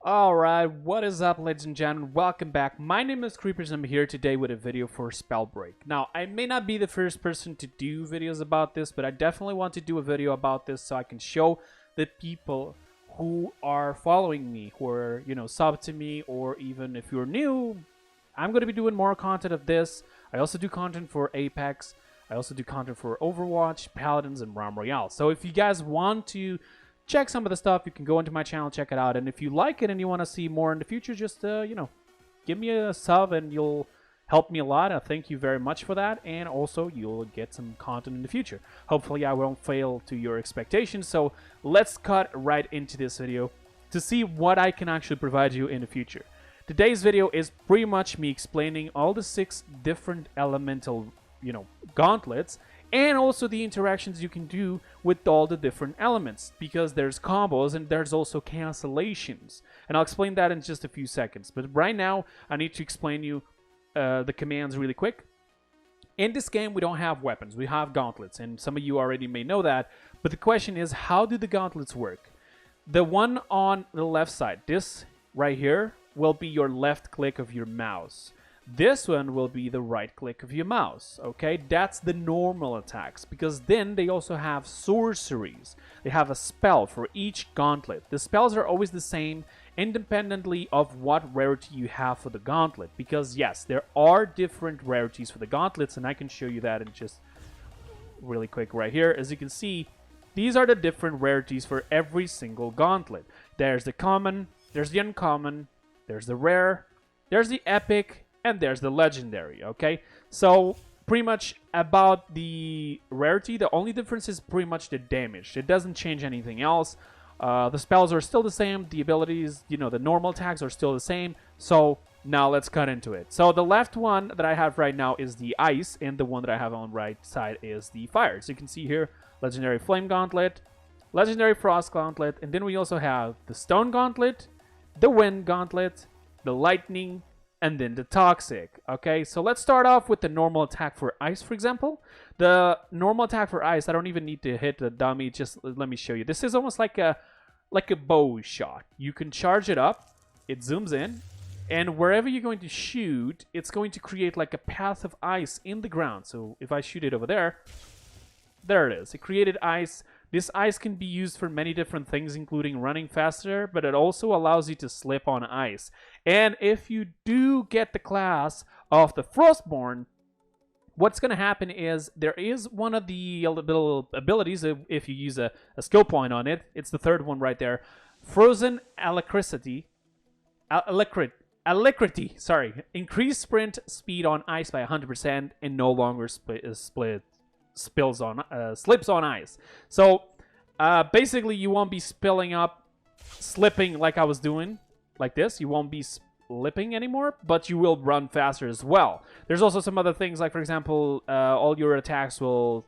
Alright, what is up, ladies and gentlemen? Welcome back. My name is Kreepers and I'm here today with a video for Spellbreak. Now, I may not be the first person to do videos about this, but I definitely want to do a video about this so I can show the people who are following me, who are, sub to me, or even if you're new, I'm going to be doing more content of this. I also do content for Apex. I also do content for Overwatch, Paladins, and Realm Royale. So if you guys want to check some of the stuff, you can go into my channel, check it out. And if you like it and you want to see more in the future, just, give me a sub and you'll help me a lot. I thank you very much for that. And also, you'll get some content in the future. Hopefully, I won't fail to your expectations. So let's cut right into this video to see what I can actually provide you in the future. Today's video is pretty much me explaining all the 6 different elemental, gauntlets, and also the interactions you can do with all the different elements, because there's combos and there's also cancellations. And I'll explain that in just a few seconds. But right now, I need to explain you the commands really quick. In this game, we don't have weapons. We have gauntlets, and some of you already may know that. But the question is, how do the gauntlets work? The one on the left side, this right here, will be your left click of your mouse. This one will be the right click of your mouse, okay? That's the normal attacks, because then they also have sorceries. They have a spell for each gauntlet. The spells are always the same, independently of what rarity you have for the gauntlet, because yes, there are different rarities for the gauntlets, and I can show you that in just really quick right here. As you can see, these are the different rarities for every single gauntlet. There's the common, there's the uncommon, there's the rare, there's the epic, and there's the legendary, okay? So, pretty much about the rarity, the only difference is pretty much the damage. It doesn't change anything else. The spells are still the same. The abilities, the normal attacks are still the same. So, now let's cut into it. So, the left one that I have right now is the ice, and the one that I have on the right side is the fire. So, you can see here, legendary flame gauntlet, legendary frost gauntlet, and then we also have the stone gauntlet, the wind gauntlet, the lightning, and then the toxic. Okay, so let's start off with the normal attack for ice, for example. The normal attack for ice, I don't even need to hit the dummy, just let me show you. This is almost like a bow shot. You can charge it up, it zooms in, and wherever you're going to shoot, it's going to create like a path of ice in the ground. So if I shoot it over there, there it is. It created ice. This ice can be used for many different things, including running faster, but it also allows you to slip on ice. And if you do get the class of the Frostborn, what's going to happen is there is one of the little abilities, if you use a skill point on it, it's the third one right there, Frozen Alacrity, sorry, increase sprint speed on ice by 100% and no longer slips on ice. So basically you won't be slipping like I was doing like this. You won't be slipping anymore, but you will run faster as well. There's also some other things, like for example, all your attacks will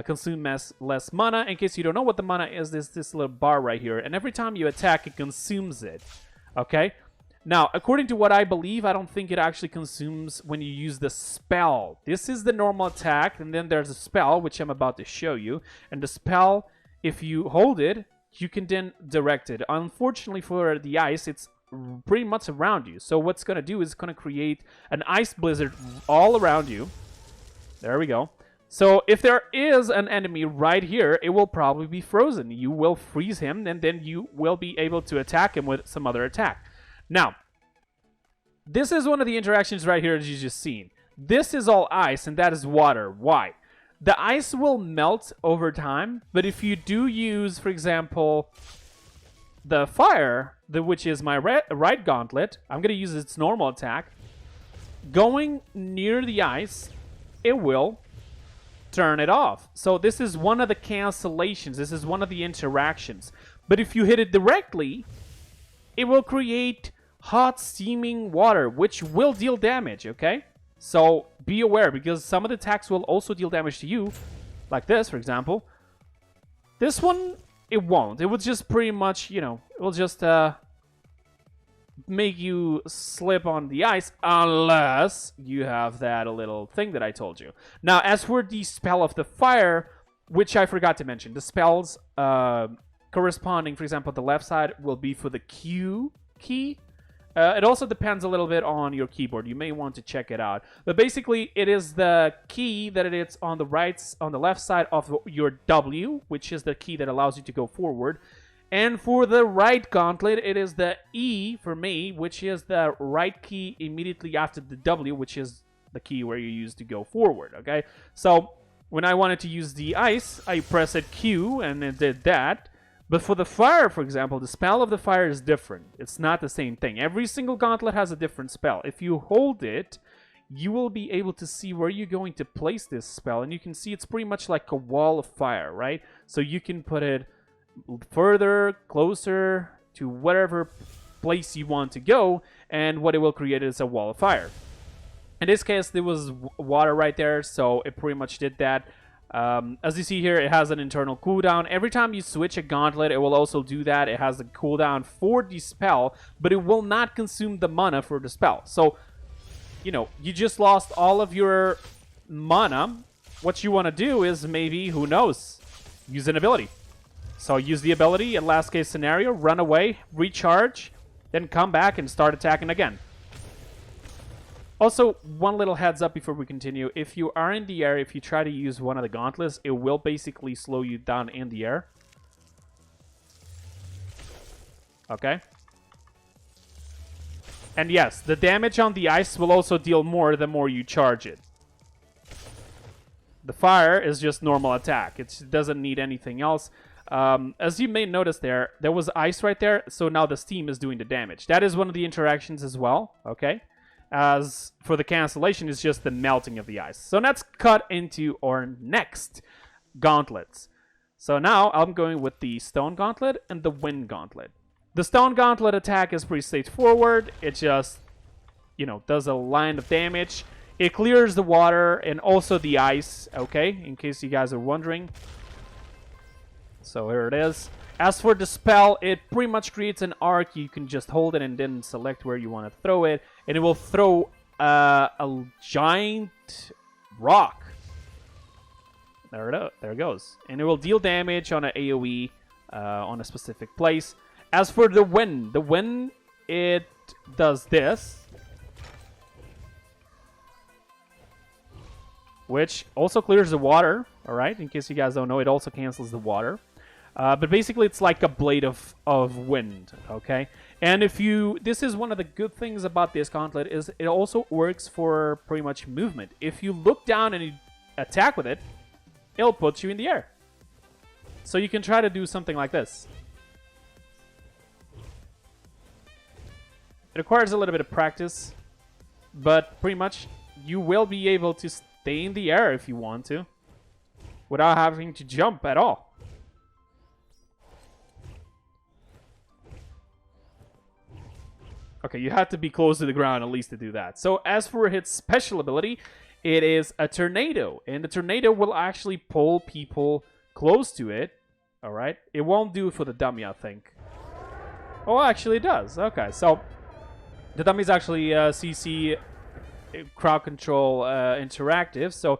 consume less mana. In case you don't know what the mana is, there's this little bar right here, and every time you attack it consumes it. Okay, now, according to what I believe, I don't think it actually consumes when you use the spell. This is the normal attack, and then there's a spell, which I'm about to show you. And the spell, if you hold it, you can then direct it. Unfortunately for the ice, it's pretty much around you. So what's going to do is it's going to create an ice blizzard all around you. There we go. So if there is an enemy right here, it will probably be frozen. You will freeze him, and then you will be able to attack him with some other attack. Now, this is one of the interactions right here as you just seen. This is all ice, and that is water. Why? The ice will melt over time, but if you do use, for example, the fire, which is my right gauntlet, I'm going to use its normal attack. Going near the ice, it will turn it off. So this is one of the cancellations. This is one of the interactions. But if you hit it directly, it will create hot steaming water, which will deal damage, okay? So be aware, because some of the attacks will also deal damage to you, like this, for example. This one, it won't. It will just pretty much, it will just make you slip on the ice, unless you have that little thing that I told you. Now, as for the spell of the fire, which I forgot to mention, the spells corresponding, for example, the left side will be for the Q key. It also depends a little bit on your keyboard. You may want to check it out. But basically, it is the key that it's on the left side of your W, which is the key that allows you to go forward. And for the right gauntlet, it is the E for me, which is the right key immediately after the W, which is the key where you use to go forward, okay? So when I wanted to use the ice, I pressed Q and it did that. But for the fire, for example, the spell of the fire is different. It's not the same thing. Every single gauntlet has a different spell. If you hold it, you will be able to see where you're going to place this spell. And you can see it's pretty much like a wall of fire, right? So you can put it further, closer to whatever place you want to go. And what it will create is a wall of fire. In this case, there was water right there, so it pretty much did that. As you see here, it has an internal cooldown. Every time you switch a gauntlet, it will also do that. It has a cooldown for the spell, but it will not consume the mana for the spell. So, you know, you just lost all of your mana. What you want to do is maybe, who knows, use an ability. So use the ability in last case scenario, run away, recharge, then come back and start attacking again. Also, one little heads up before we continue. If you are in the air, if you try to use one of the gauntlets, it will basically slow you down in the air. Okay? And yes, the damage on the ice will also deal more the more you charge it. The fire is just normal attack. It doesn't need anything else. As you may notice there was ice right there, so now the steam is doing the damage. That is one of the interactions as well, okay? As for the cancellation, it's just the melting of the ice. So let's cut into our next gauntlets. So now I'm going with the stone gauntlet and the wind gauntlet. The stone gauntlet attack is pretty straightforward. It just, you know, does a line of damage. It clears the water and also the ice, okay, in case you guys are wondering. So here it is. As for the spell, it pretty much creates an arc. You can just hold it and then select where you want to throw it. And it will throw a giant rock. There it goes. And it will deal damage on an AoE on a specific place. As for the wind, it does this. Which also clears the water. Alright, in case you guys don't know, it also cancels the water. But basically, it's like a blade of wind, okay? And if you... This is one of the good things about this gauntlet, is it also works for pretty much movement. If you look down and you attack with it, it'll put you in the air. So you can try to do something like this. It requires a little bit of practice, but pretty much you will be able to stay in the air if you want to, without having to jump at all. Okay, you have to be close to the ground at least to do that. So as for its special ability, it is a tornado. And the tornado will actually pull people close to it. Alright? It won't do it for the dummy, I think. Oh, actually it does. Okay, so the dummy is actually CC crowd control interactive. So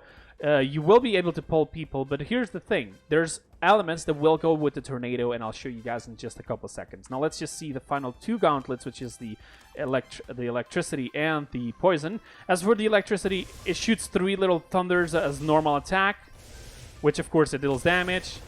you will be able to pull people. But here's the thing. There's elements that will go with the tornado, and I'll show you guys in just a couple seconds. Now let's just see the final two gauntlets, which is the electricity and the poison. As for the electricity, it shoots 3 little thunders as normal attack, which of course it deals damage.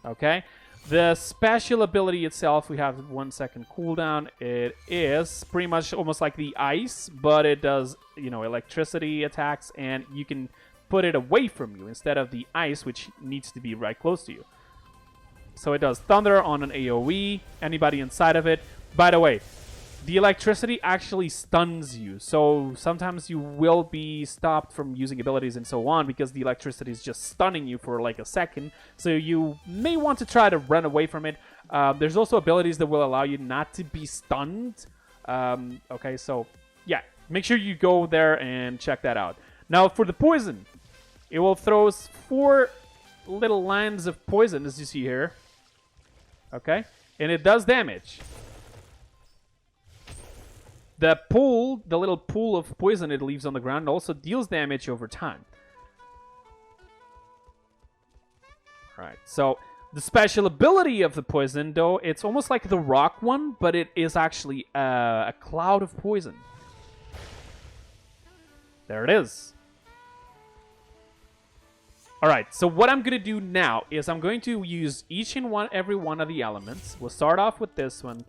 Okay. The special ability itself, we have 1 second cooldown. It is pretty much almost like the ice, but it does, you know, electricity attacks, and you can put it away from you instead of the ice, which needs to be right close to you. So it does thunder on an AoE, anybody inside of it. By the way, the electricity actually stuns you, so sometimes you will be stopped from using abilities and so on because the electricity is just stunning you for like a second, so you may want to try to run away from it. There's also abilities that will allow you not to be stunned. Okay, so yeah, make sure you go there and check that out. Now for the poison, it will throw 4 little lines of poison, as you see here. Okay? And it does damage. The pool, the little pool of poison it leaves on the ground, also deals damage over time. Alright, so The special ability of the poison, though, it's almost like the rock one, but it is actually a cloud of poison. There it is. Alright, so what I'm going to do now is I'm going to use every one of the elements. We'll start off with this one,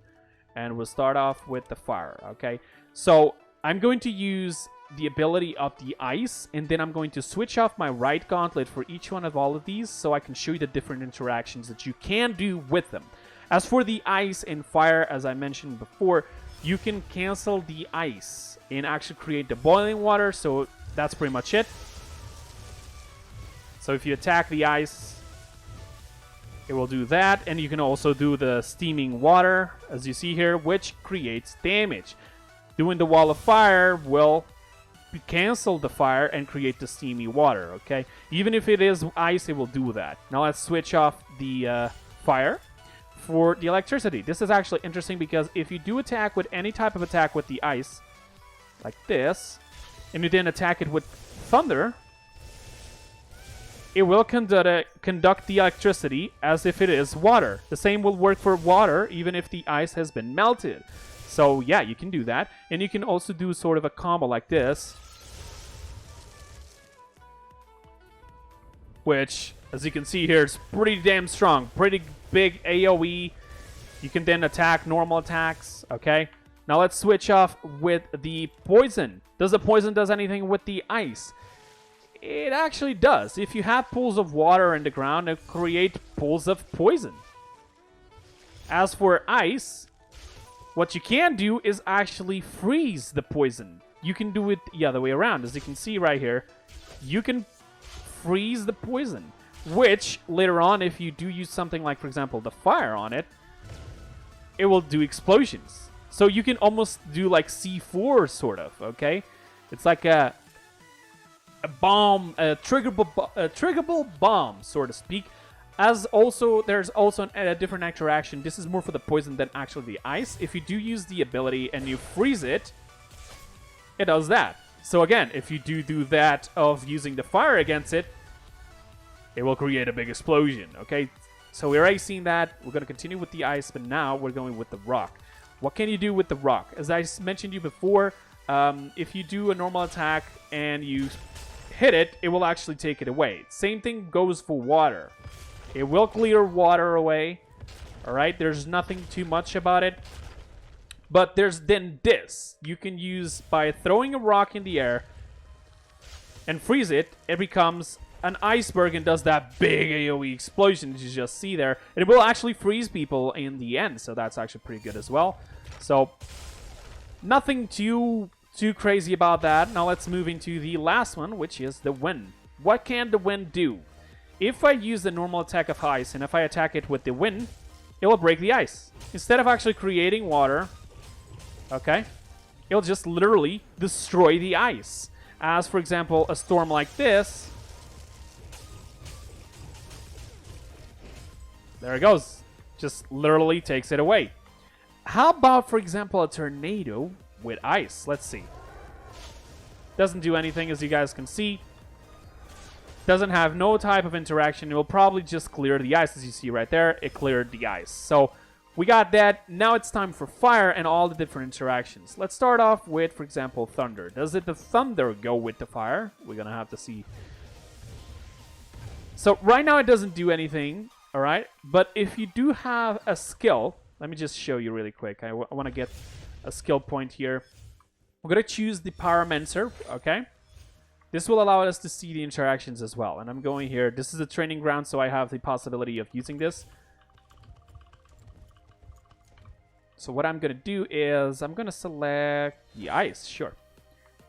and we'll start off with the fire, okay? So I'm going to use the ability of the ice, and then I'm going to switch off my right gauntlet for each one of all of these so I can show you the different interactions that you can do with them. As for the ice and fire, as I mentioned before, you can cancel the ice and actually create the boiling water, so that's pretty much it. So if you attack the ice, it will do that. And you can also do the steaming water, as you see here, which creates damage. Doing the wall of fire will cancel the fire and create the steamy water, okay? Even if it is ice, it will do that. Now let's switch off the fire for the electricity. This is actually interesting because if you do attack with any type of attack with the ice, like this, and you then attack it with thunder, it will conduct the electricity as if it is water. The same will work for water, even if the ice has been melted. So yeah, you can do that. And you can also do sort of a combo like this, which, as you can see here, is pretty damn strong. Pretty big AoE. You can then attack normal attacks, okay? Now let's switch off with the poison. Does the poison does anything with the ice? It actually does. If you have pools of water in the ground, it create pools of poison. As for ice, what you can do is actually freeze the poison. You can do it the other way around. As you can see right here, you can freeze the poison, which later on, if you do use something like, for example, the fire on it, it will do explosions. So you can almost do like C4 sort of, okay? It's like a bomb, a triggerable bomb, so to speak. As also, there's also a different interaction. This is more for the poison than actually the ice. If you do use the ability and you freeze it, it does that. So again, if you do that of using the fire against it, it will create a big explosion, okay? So we're already seen that. We're going to continue with the ice, but now we're going with the rock. What can you do with the rock? As I mentioned to you before, if you do a normal attack and you hit it, it will actually take it away. Same thing goes for water. It will clear water away. Alright, there's nothing too much about it. But there's then this. You can use, by throwing a rock in the air and freeze it, it becomes an iceberg and does that big AoE explosion that you just see there. And it will actually freeze people in the end, so that's actually pretty good as well. So, nothing too crazy about that. Now let's move into the last one, which is the wind. What can the wind do? If I use the normal attack of ice, and if I attack it with the wind, it will break the ice. Instead of actually creating water, okay, it'll just literally destroy the ice. As, for example, a storm like this. There it goes. Just literally takes it away. How about, for example, a tornado with ice? Let's see. Doesn't do anything, as you guys can see. Doesn't have no type of interaction. It will probably just clear the ice, as you see right there. It cleared the ice. So we got that. Now it's time for fire and all the different interactions. Let's start off with, for example, thunder. Does the thunder go with the fire? We're gonna have to see. So right now it doesn't do anything, all right? But if you do have a skill, let me just show you really quick. I want to get a skill point here. We're gonna choose the Pyromancer, okay? This will allow us to see the interactions as well. And I'm going here. This is a training ground, so I have the possibility of using this. So what I'm going to do is I'm going to select the ice, sure.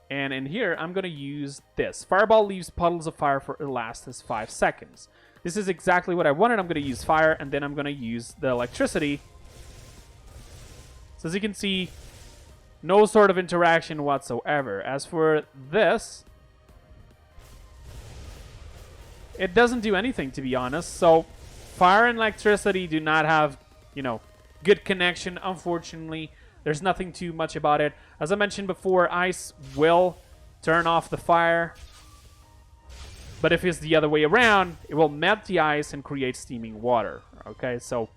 And in here, I'm going to use this. Fireball leaves puddles of fire for it lasts 5 seconds. This is exactly what I wanted. I'm going to use fire, and then I'm going to use the electricity. So as you can see, no sort of interaction whatsoever. As for this, it doesn't do anything, to be honest. So fire and electricity do not have, you know, good connection, unfortunately. There's nothing too much about it. As I mentioned before, ice will turn off the fire. But if it's the other way around, it will melt the ice and create steaming water. Okay, so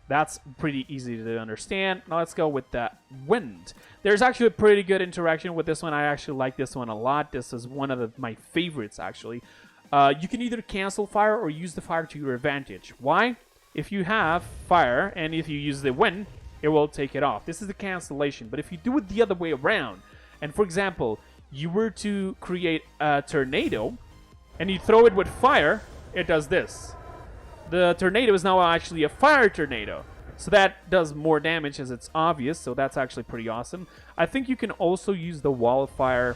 that's pretty easy to understand. Now let's go with the wind. There's actually a pretty good interaction with this one. I actually like this one a lot. This is one of my favorites, actually. You can either cancel fire or use the fire to your advantage. Why? If you have fire and if you use the wind, it will take it off. This is the cancellation. But if you do it the other way around, and for example, you were to create a tornado and you throw it with fire, it does this. The tornado is now actually a fire tornado. So that does more damage, as it's obvious. So that's actually pretty awesome. I think you can also use the wall of fire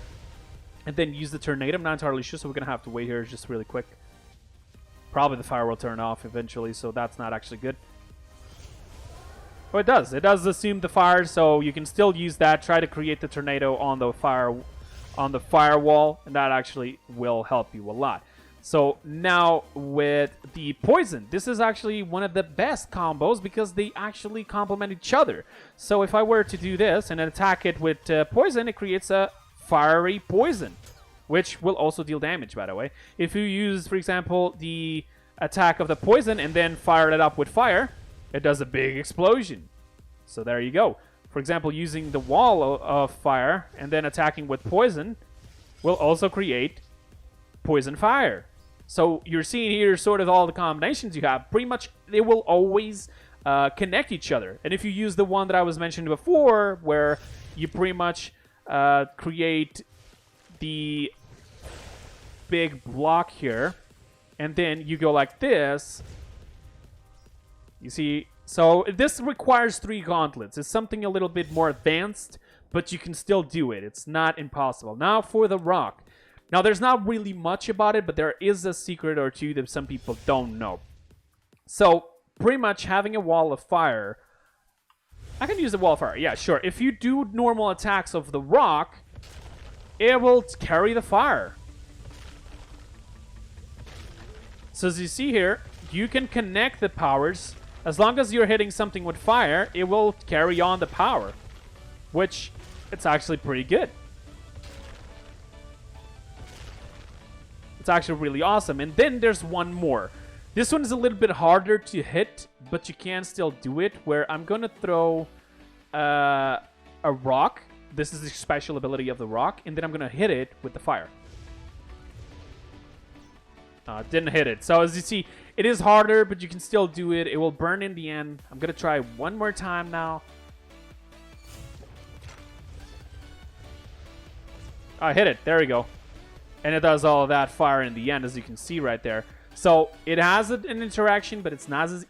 and then use the tornado. I'm not entirely sure, so we're going to have to wait here just really quick. Probably the fire will turn off eventually, so that's not actually good. Oh, it does. It does assume the fire, so you can still use that. Try to create the tornado on the firewall, and that actually will help you a lot. So now with the poison, this is actually one of the best combos because they actually complement each other. So if I were to do this and attack it with poison, it creates a fiery poison, which will also deal damage, by the way. If you use, for example, the attack of the poison and then fire it up with fire, it does a big explosion. So there you go. For example, using the wall of fire and then attacking with poison will also create poison fire. So you're seeing here sort of all the combinations you have. Pretty much they will always connect each other. And if you use the one that I was mentioning before, where you pretty much create the big block here, and then you go like this, you see. So this requires 3 gauntlets. It's something a little bit more advanced, but you can still do it. It's not impossible. Now for the rock. Now, there's not really much about it, but there is a secret or two that some people don't know. So, pretty much having a wall of fire... I can use the wall of fire. Yeah, sure. If you do normal attacks of the rock, it will carry the fire. So, as you see here, you can connect the powers. As long as you're hitting something with fire, it will carry on the power. Which, it's actually pretty good. It's actually really awesome. And then there's one more. This one is a little bit harder to hit, but you can still do it, where I'm going to throw a rock. This is the special ability of the rock, and then I'm going to hit it with the fire. Didn't hit it. So as you see, it is harder, but you can still do it. It will burn in the end. I'm going to try one more time now. I hit it. There we go. And it does all of that fire in the end, as you can see right there. So it has an interaction, but it's not as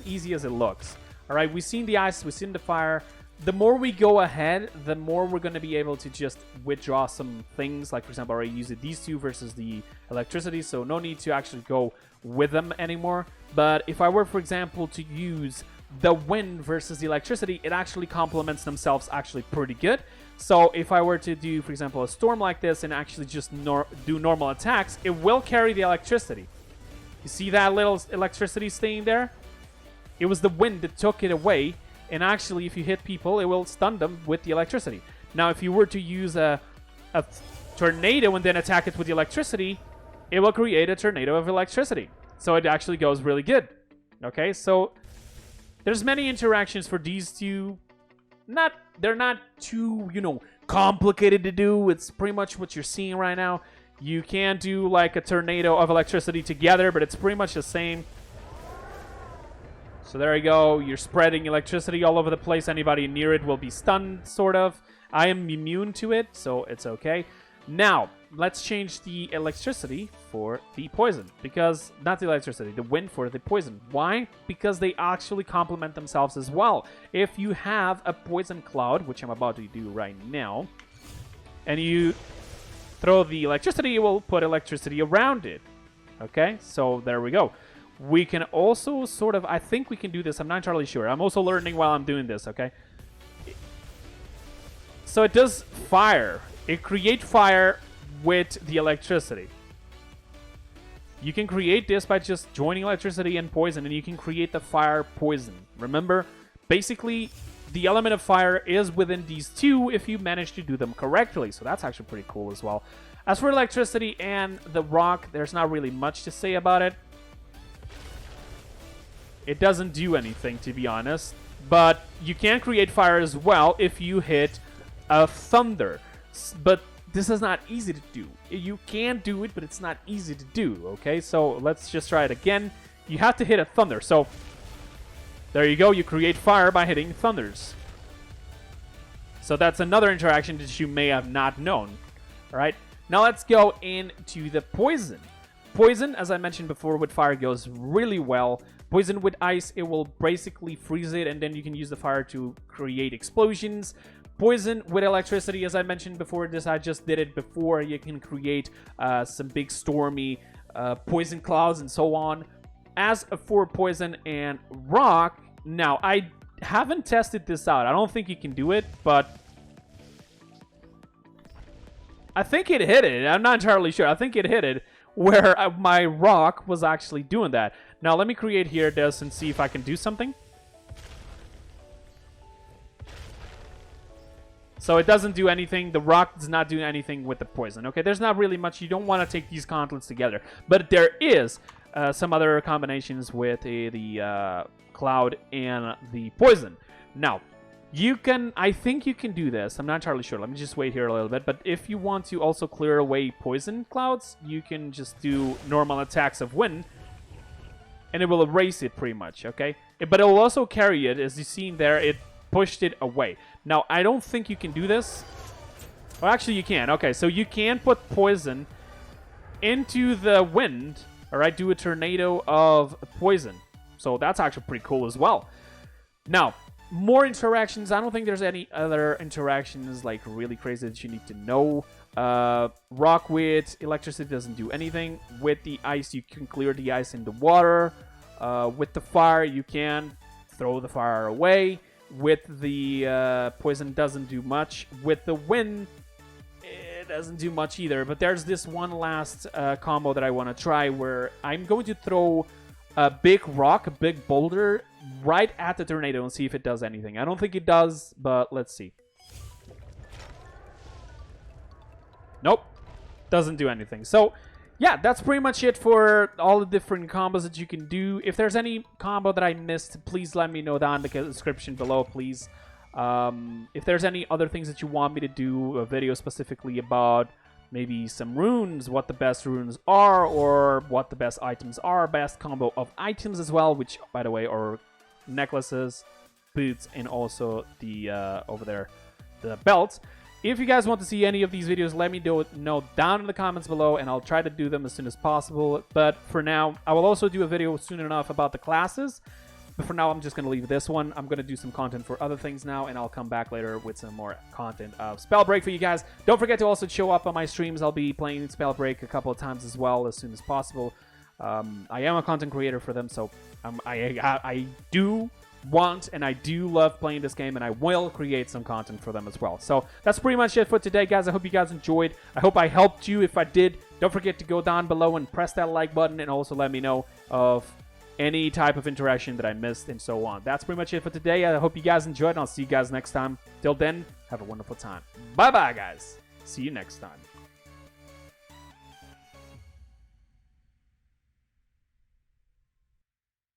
easy as it looks. All right, we've seen the ice, we've seen the fire. The more we go ahead, the more we're going to be able to just withdraw some things. Like, for example, I already used these two versus the electricity, so no need to actually go with them anymore. But if I were, for example, to use the wind versus the electricity, it actually complements themselves actually pretty good. So if I were to do, for example, a storm like this and actually just do normal attacks, it will carry the electricity. You see that little electricity staying there? It was the wind that took it away. And actually, if you hit people, it will stun them with the electricity. Now, if you were to use a tornado and then attack it with the electricity, it will create a tornado of electricity. So it actually goes really good. Okay, so there's many interactions for these two. They're not too, complicated to do. It's pretty much what you're seeing right now. You can do like a tornado of electricity together, but it's pretty much the same. So there you go. You're spreading electricity all over the place. Anybody near it will be stunned, sort of. I am immune to it, so it's okay. Now, let's change the electricity for the poison. Because, not the electricity, the wind for the poison. Why? Because they actually complement themselves as well. If you have a poison cloud, which I'm about to do right now, and you throw the electricity, it will put electricity around it. Okay, so there we go. We can also sort of, I think we can do this. I'm not entirely sure. I'm also learning while I'm doing this, okay? So it does fire. It creates fire with the electricity. You can create this by just joining electricity and poison, and you can create the fire poison. Remember, basically, the element of fire is within these two if you manage to do them correctly. So that's actually pretty cool as well. As for electricity and the rock, there's not really much to say about it. It doesn't do anything, to be honest. But you can create fire as well if you hit a thunder. But this is not easy to do. You can do it, but it's not easy to do, okay? So let's just try it again. You have to hit a thunder. So there you go. You create fire by hitting thunders. So that's another interaction that you may have not known. All right. Now let's go into the poison. Poison, as I mentioned before, with fire goes really well. Poison with ice, it will basically freeze it, and then you can use the fire to create explosions. Poison with electricity, as I mentioned before, I just did it before. You can create some big stormy poison clouds and so on. As for poison and rock, now I haven't tested this out. I don't think you can do it, but I think it hit it. I'm not entirely sure. I think it hit it where my rock was actually doing that. Now let me create here this and see if I can do something. So it doesn't do anything. The rock does not do anything with the poison. Okay, there's not really much. You don't want to take these gauntlets together. But there is some other combinations with the cloud and the poison. Now, you can, I think you can do this. I'm not entirely sure. Let me just wait here a little bit. But if you want to also clear away poison clouds, you can just do normal attacks of wind. And it will erase it pretty much, okay? But it will also carry it. As you see there, it pushed it away. Now, I don't think you can do this. Well, actually, you can. Okay, so you can put poison into the wind. All right, do a tornado of poison. So that's actually pretty cool as well. Now, more interactions. I don't think there's any other interactions like really crazy that you need to know. Rock with electricity doesn't do anything. With the ice, you can clear the ice in the water. With the fire, you can throw the fire away. With the poison, doesn't do much. With the wind, it doesn't do much either. But there's this one last combo that I want to try where I'm going to throw a big rock, a big boulder, right at the tornado and see if it does anything. I don't think it does, but let's see. Nope. Doesn't do anything. So, yeah, that's pretty much it for all the different combos that you can do. If there's any combo that I missed, please let me know down in the description below, please. If there's any other things that you want me to do a video specifically about, maybe some runes, what the best runes are, or what the best items are, best combo of items as well, which, by the way, are necklaces, boots, and also the, over there, the belts. If you guys want to see any of these videos, let me know down in the comments below, and I'll try to do them as soon as possible. But for now, I will also do a video soon enough about the classes. But for now, I'm just going to leave this one. I'm going to do some content for other things now, and I'll come back later with some more content of Spellbreak for you guys. Don't forget to also show up on my streams. I'll be playing Spellbreak a couple of times as well as soon as possible. I am a content creator for them, so I do want and I do love playing this game, and I will create some content for them as well. So that's pretty much it for today, guys. I hope you guys enjoyed. I hope I helped you. If I did, don't forget to go down below and press that like button, and also let me know of any type of interaction that I missed and so on. That's pretty much it for today. I hope you guys enjoyed, and I'll see you guys next time. Till then, have a wonderful time. Bye bye, guys. See you next time.